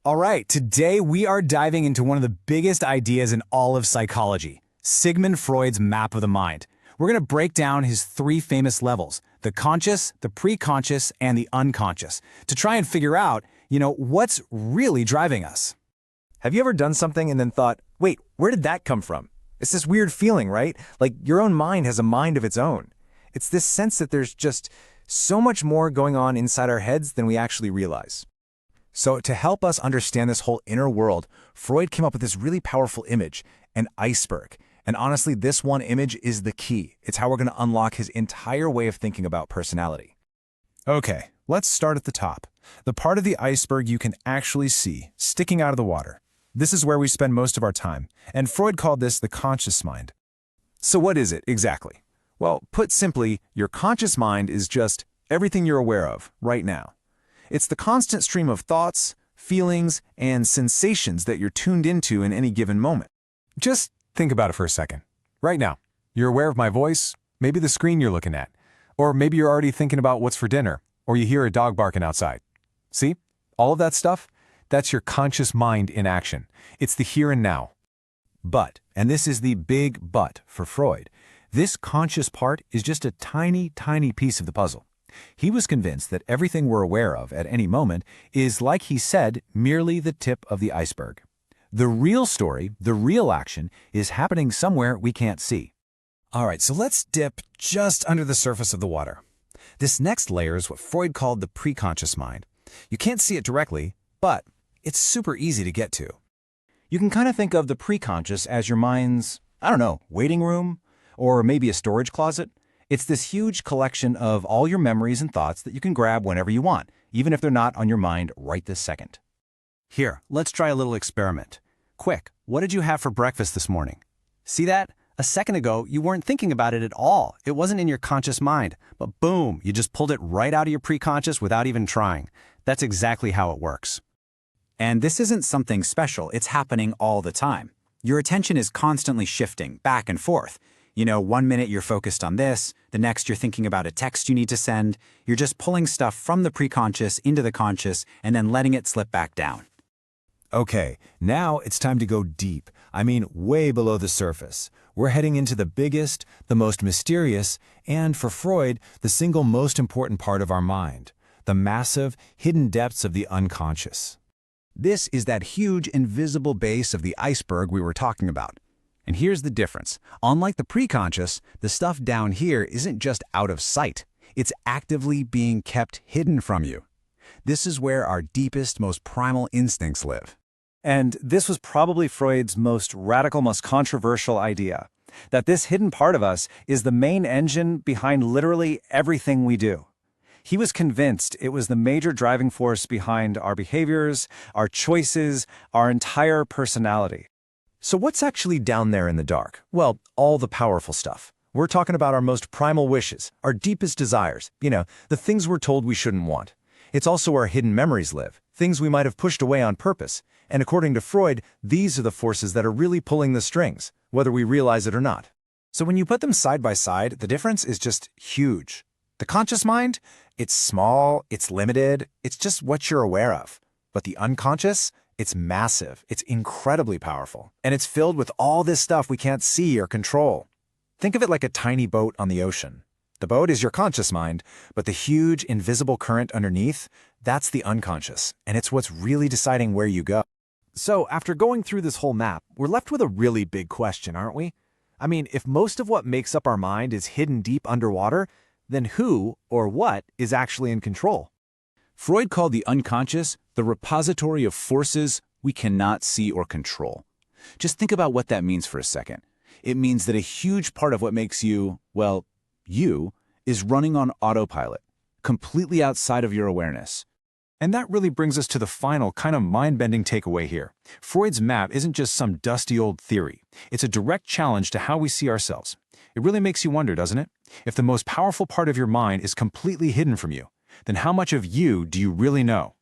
All right, today we are diving into one of the biggest ideas in all of psychology, Sigmund Freud's map of the mind. We're going to break down his three famous levels, the conscious, the preconscious, and the unconscious, to try and figure out, what's really driving us. Have you ever done something and then thought, wait, where did that come from? It's this weird feeling, right? Like your own mind has a mind of its own. It's this sense that there's just so much more going on inside our heads than we actually realize. So to help us understand this whole inner world, Freud came up with this really powerful image, an iceberg. And honestly, this one image is the key. It's how we're going to unlock his entire way of thinking about personality. Okay, let's start at the top. The part of the iceberg you can actually see, sticking out of the water. This is where we spend most of our time, and Freud called this the conscious mind. So what is it exactly? Well, put simply, your conscious mind is just everything you're aware of right now. It's the constant stream of thoughts, feelings, and sensations that you're tuned into in any given moment. Just think about it for a second. Right now, you're aware of my voice, maybe the screen you're looking at, or maybe you're already thinking about what's for dinner, or you hear a dog barking outside. See? All of that stuff? That's your conscious mind in action. It's the here and now. But, and this is the big but for Freud, this conscious part is just a tiny, tiny piece of the puzzle. He was convinced that everything we're aware of at any moment is, like he said, merely the tip of the iceberg. The real story, the real action, is happening somewhere we can't see. All right, so let's dip just under the surface of the water. This next layer is what Freud called the preconscious mind. You can't see it directly, but it's super easy to get to. You can kind of think of the preconscious as your mind's, waiting room, or maybe a storage closet. It's this huge collection of all your memories and thoughts that you can grab whenever you want, even if they're not on your mind right this second. Here, let's try a little experiment. Quick, what did you have for breakfast this morning? See that? A second ago, you weren't thinking about it at all. It wasn't in your conscious mind. But boom, you just pulled it right out of your preconscious without even trying. That's exactly how it works. And this isn't something special. It's happening all the time. Your attention is constantly shifting back and forth. 1 minute you're focused on this, the next you're thinking about a text you need to send. You're just pulling stuff from the preconscious into the conscious and then letting it slip back down. Okay, now it's time to go deep. Way below the surface. We're heading into the biggest, the most mysterious, and for Freud, the single most important part of our mind, the massive, hidden depths of the unconscious. This is that huge, invisible base of the iceberg we were talking about. And here's the difference. Unlike the preconscious, the stuff down here isn't just out of sight. It's actively being kept hidden from you. This is where our deepest, most primal instincts live. And this was probably Freud's most radical, most controversial idea, that this hidden part of us is the main engine behind literally everything we do. He was convinced it was the major driving force behind our behaviors, our choices, our entire personality. So what's actually down there in the dark? Well, all the powerful stuff. We're talking about our most primal wishes, our deepest desires, the things we're told we shouldn't want. It's also where hidden memories live, things we might have pushed away on purpose. And according to Freud, these are the forces that are really pulling the strings, whether we realize it or not. So when you put them side by side, the difference is just huge. The conscious mind, it's small, it's limited, it's just what you're aware of. But the unconscious, it's massive, it's incredibly powerful, and it's filled with all this stuff we can't see or control. Think of it like a tiny boat on the ocean. The boat is your conscious mind, but the huge, invisible current underneath, that's the unconscious, and it's what's really deciding where you go. So after going through this whole map, we're left with a really big question, aren't we? If most of what makes up our mind is hidden deep underwater, then who or what is actually in control? Freud called the unconscious the repository of forces we cannot see or control. Just think about what that means for a second. It means that a huge part of what makes you, you, is running on autopilot, completely outside of your awareness. And that really brings us to the final kind of mind-bending takeaway here. Freud's map isn't just some dusty old theory. It's a direct challenge to how we see ourselves. It really makes you wonder, doesn't it? If the most powerful part of your mind is completely hidden from you, then how much of you do you really know?